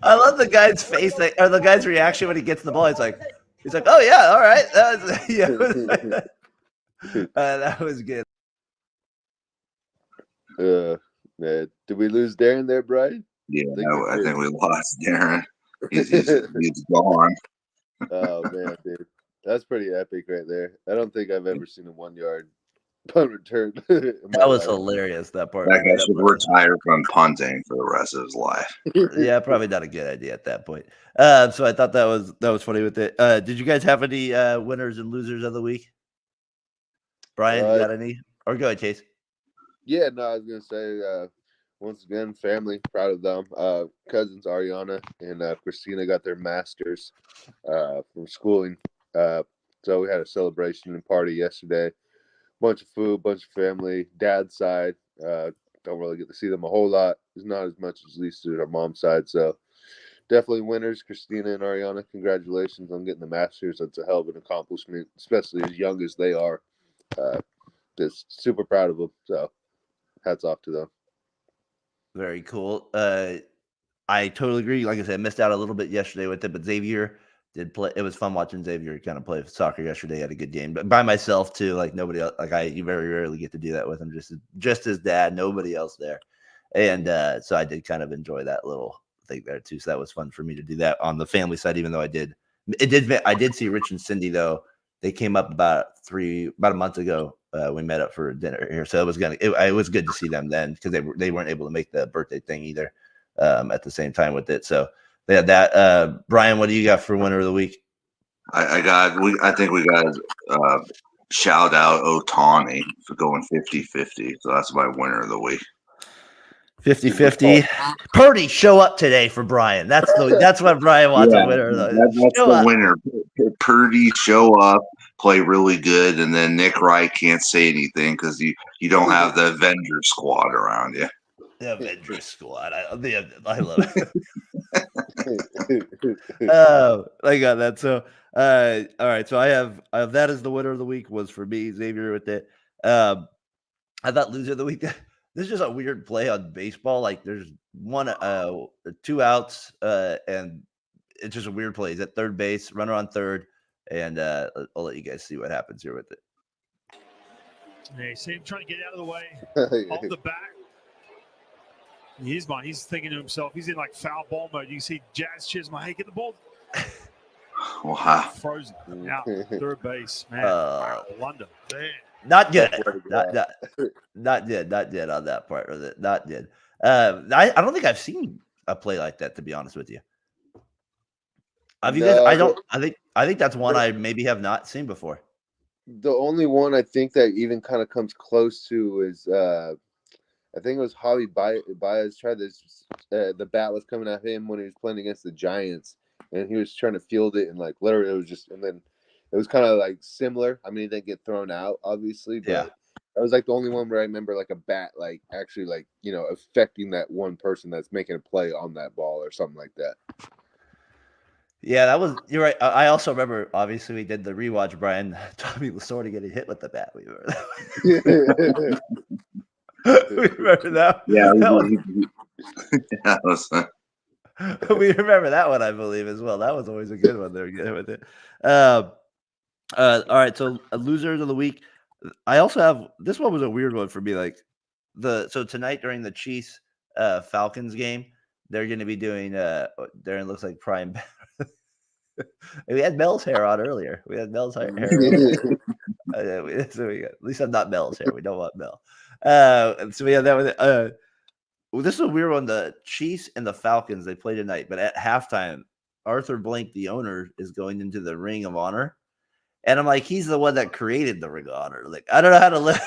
I love the guy's face, or the guy's reaction when he gets the ball. He's like, "Oh yeah, all right." That was good. Man, did we lose Darren there, Brian? Yeah, I think we lost Darren. He's gone. Oh man, dude, that's pretty epic right there. I don't think I've ever seen a 1-yard punt return. That was hilarious. That part. That guy should retire from punting for the rest of his life. Yeah, probably not a good idea at that point. So I thought that was funny with it. Did you guys have any winners and losers of the week? Brian, you got any? Or go ahead, Chase. Yeah, no, I was gonna say once again, family, proud of them. Cousins Ariana and Christina got their masters from schooling. So we had a celebration and party yesterday. Bunch of food, bunch of family. Dad's side, don't really get to see them a whole lot. There's not as much as least to our mom's side. So definitely winners, Christina and Ariana. Congratulations on getting the masters. That's a hell of an accomplishment, especially as young as they are. Just super proud of them. So hats off to them. Very cool. I totally agree. Like I said, I missed out a little bit yesterday with it, but Xavier did play. It was fun watching Xavier kind of play soccer yesterday. Had a good game, but by myself too. Like nobody else. You very rarely get to do that with him. Just his dad. Nobody else there, and so I did kind of enjoy that little thing there too. So that was fun for me to do that on the family side. Even though I did see Rich and Cindy though. They came up about a month ago. We met up for dinner here, so it was good to see them then because they weren't able to make the birthday thing either at the same time with it. So they had that. Brian, what do you got for winner of the week? I think we got shout out Otani for going 50-50. So that's my winner of the week. 50-50. Purdy, show up today for Brian. That's what Brian wants a winner. That's the winner. Purdy, show up, play really good, and then Nick Wright can't say anything because you don't have the Avenger squad around you. The Avenger squad. I love it. I got that. So all right. So I have that as the winner of the week was for me, Xavier with it. I thought loser of the week. This is just a weird play on baseball. Like there's 2 outs, and it's just a weird play. He's at third base, runner on third, and I'll let you guys see what happens here with it. Yeah, you see him trying to get out of the way, off the back. He's thinking to himself, he's in like foul ball mode. You can see Jazz Chisholm, hey, get the ball. Wow. Frozen. Out, third base, man. Wow, London. Man. Not good. Not good on that part of it. Not good. I don't think I've seen a play like that, to be honest with you. Have you guys? I think that's one I maybe have not seen before. The only one I think that even kind of comes close to is I think it was Javi Baez tried this. The bat was coming at him when he was playing against the Giants, and he was trying to field it, and like literally it was just, and then it was kind of like similar. I mean, he didn't get thrown out, obviously, but that was like the only one where I remember like a bat like actually like, you know, affecting that one person that's making a play on that ball or something like that. Yeah, that was. You're right. I also remember. Obviously, we did the rewatch. Brian, Tommy was sort of getting hit with the bat. We remember that. We remember that. Yeah, that was. We remember that one, I believe, as well. That was always a good one. There, getting with it. All right, so losers of the week. I also have this one was a weird one for me. Like so tonight during the Chiefs Falcons game, they're going to be doing. Darren looks like prime. We had Mel's hair on earlier. We had Mel's hair. So at least I'm not Mel's hair. We don't want Mel. So we had that one. This is a weird one. The Chiefs and the Falcons, they play tonight, but at halftime, Arthur Blank, the owner, is going into the Ring of Honor. And I'm like, he's the one that created the Ring of Honor. Like, I don't know how to live.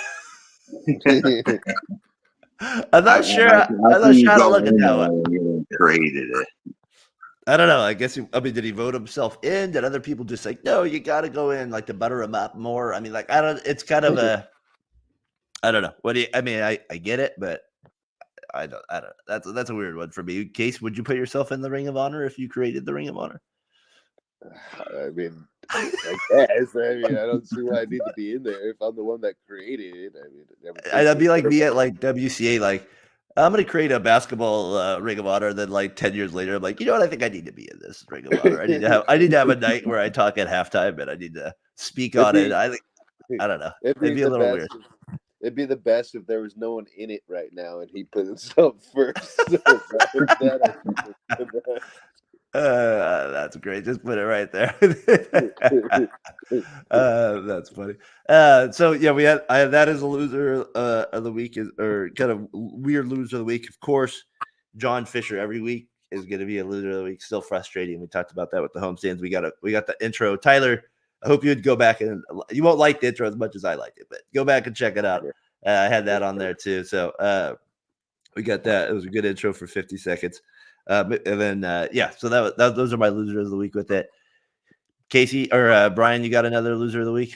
I'm not sure. I'm not sure how to look at that one. Created it. I don't know. I guess did he vote himself in? Did other people just like, no, you got to go in like to butter him up more? I mean, like, I don't. It's kind of I don't know. What do you? I mean, I get it, but I don't. That's a weird one for me. Case, would you put yourself in the Ring of Honor if you created the Ring of Honor? I mean, I guess. I mean, I don't see why I need to be in there if I'm the one that created it. I mean, I'd be like me at like WCA, like. I'm going to create a basketball Ring of Honor. Then, like 10 years later, I'm like, you know what? I think I need to be in this Ring of Honor. I need to have a night where I talk at halftime and I need to speak on it. I don't know. It'd be a little weird. It'd be the best if there was no one in it right now and he put himself first. That's great. Just put it right there. That's funny. So yeah, we had that is a loser of the week, or kind of weird loser of the week. Of course, John Fisher every week is going to be a loser of the week. Still frustrating. We talked about that with the homestands. We got the intro. Tyler, I hope you'd go back and you won't like the intro as much as I liked it, but go back and check it out. I had that on there too. So we got that. It was a good intro for 50 seconds. And then so those are my losers of the week with it. Casey or Brian, you got another loser of the week?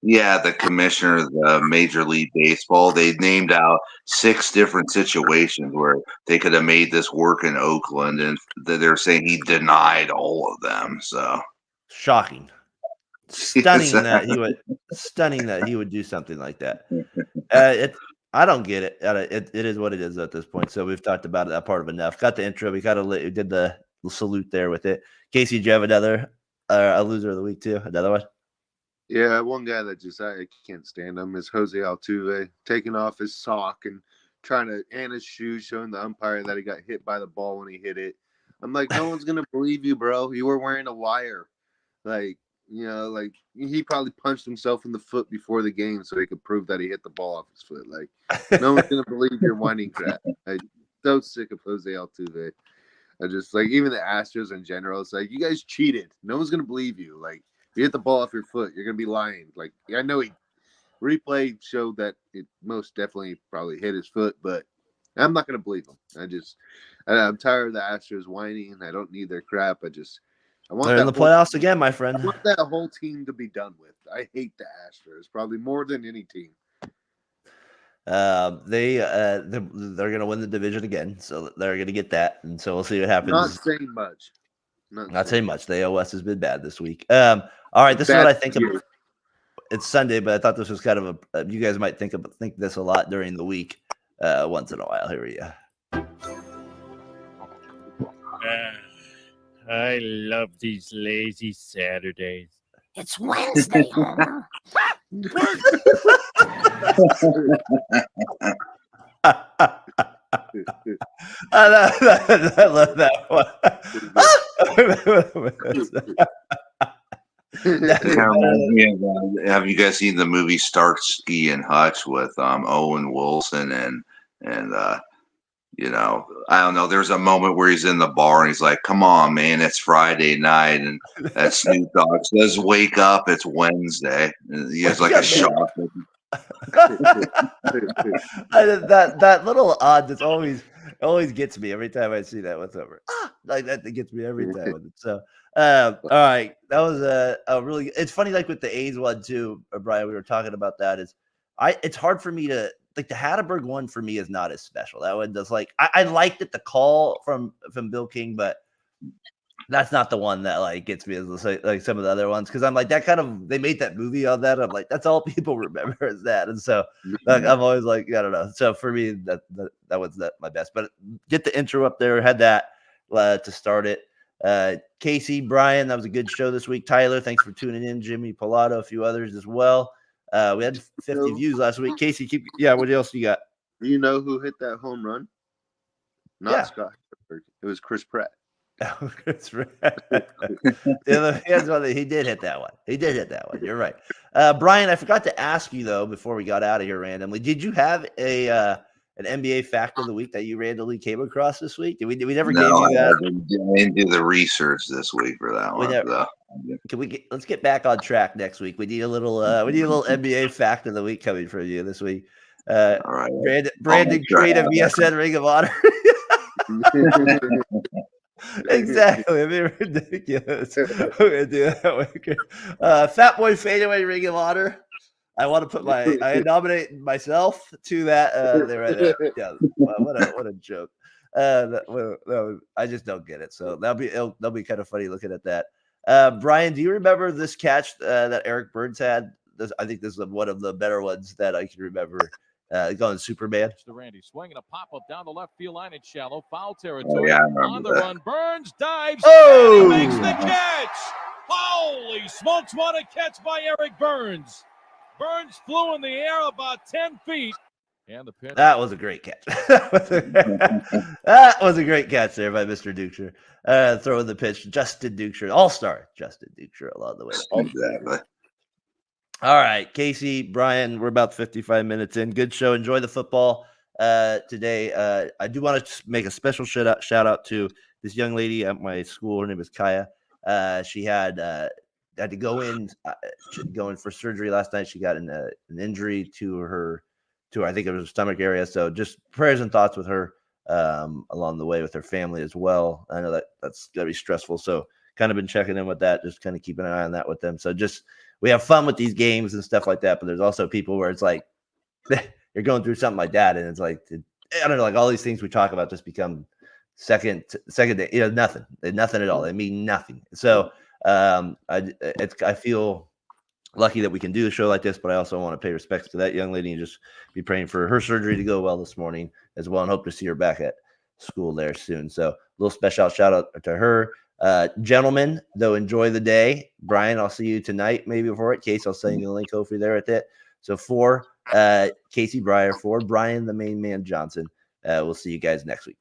Yeah, the commissioner of the Major League Baseball, they named out 6 different situations where they could have made this work in Oakland, and they're saying he denied all of them. So shocking, stunning that he would do something like that. I don't get it. It is what it is at this point. So we've talked about that part of enough. Got the intro. We did the salute there with it. Casey, do you have another a loser of the week too? Another one? Yeah, one guy that just I can't stand him is Jose Altuve, taking off his sock and and his shoes, showing the umpire that he got hit by the ball when he hit it. I'm like, no one's gonna believe you, bro. You were wearing a wire. Like, you know, like he probably punched himself in the foot before the game so he could prove that he hit the ball off his foot. Like, no one's gonna believe your whining crap. I'm so sick of Jose Altuve. I just like even the Astros in general. It's like, you guys cheated. No one's gonna believe you. Like, if you hit the ball off your foot, you're gonna be lying. Like, I know replay showed that it most definitely probably hit his foot, but I'm not gonna believe him. I'm tired of the Astros whining. I don't need their crap. They're in the playoffs again, my friend. I want that whole team to be done with. I hate the Astros probably more than any team. They're going to win the division again, so they're going to get that, and so we'll see what happens. Not saying much. Not saying much. The AOS has been bad this week. All right, this is what I think of. It's Sunday, but I thought this was kind of you guys might think this a lot during the week. once in a while. Here we go. I love these lazy Saturdays. It's Wednesday, Homer. I love that one. Have you guys seen the movie Starsky and Hutch with Owen Wilson and I don't know. There's a moment where he's in the bar and he's like, "Come on, man, it's Friday night," and that Snoop Dogg says, "Wake up, it's Wednesday." And he has like a shock. that little odd that's always gets me every time I see that whatsoever. Like that gets me every time with it. So all right, that was a really. It's funny, like with the A's one too, Brian. We were talking about that. It's hard for me to like the Hatterberg one for me is not as special. That one does like I liked it, the call from Bill King, but that's not the one that like gets me as like some of the other ones, because I'm like that kind of they made that movie on that. I'm like that's all people remember is that, and so like I'm always like I don't know. So for me that was my best. But get the intro up there. Had that to start it. Casey, Brian, that was a good show this week. Tyler, thanks for tuning in. Jimmy, Pilato, a few others as well. We had 50 views last week. Casey, what else you got? You know who hit that home run? Not Scott. It was Chris Pratt. Chris Pratt. He did hit that one. You're right. Brian, I forgot to ask you though before we got out of here randomly. Did you have an NBA fact of the week that you randomly came across this week? We never gave you that. I didn't do the research this week for that one. Let's get back on track next week. We need a little NBA fact of the week coming from you this week. All right. Brandon Creative ESN Ring of Honor. Exactly. I mean, ridiculous. We're gonna do that. Fatboy FaeAway Ring of Honor. I want to put I nominate myself to that. There right there. Yeah. What a joke. I just don't get it. So that'll be kind of funny looking at that. Brian, do you remember this catch that Eric Burns had? I think this is one of the better ones that I can remember. Going Superman. To Randy, swinging a pop-up down the left field line. It's shallow, foul territory. On the run, Burns dives. And he makes the catch. Holy smokes, what a catch by Eric Burns. Burns flew in the air about 10 feet. And the pitch. That was a great catch. That was a great catch there by Mr. Duchre. Throwing the pitch, Justin Duchre, all-star Justin Duchre along the way. Exactly. All right, Casey, Brian, we're about 55 minutes in. Good show. Enjoy the football today. I do want to make a special shout out to this young lady at my school. Her name is Kaya. She had to go in for surgery last night. She got an injury to I think it was her stomach area. So just prayers and thoughts with her along the way with her family as well. I know that's going to be stressful. So kind of been checking in with that, just kind of keeping an eye on that with them. So we have fun with these games and stuff like that, but there's also people where it's like you're going through something like that, and it's like I don't know, like all these things we talk about just become second day, nothing at all. They mean nothing. So I feel lucky that we can do a show like this, but I also want to pay respects to that young lady and just be praying for her surgery to go well this morning as well, and hope to see her back at school there soon. So a little special shout out to her. Gentlemen, though, enjoy the day. Brian, I'll see you tonight, maybe before it. Case, I'll send you the link hopefully there at it. So for Casey Breyer, for Brian the Main Man Johnson, we'll see you guys next week.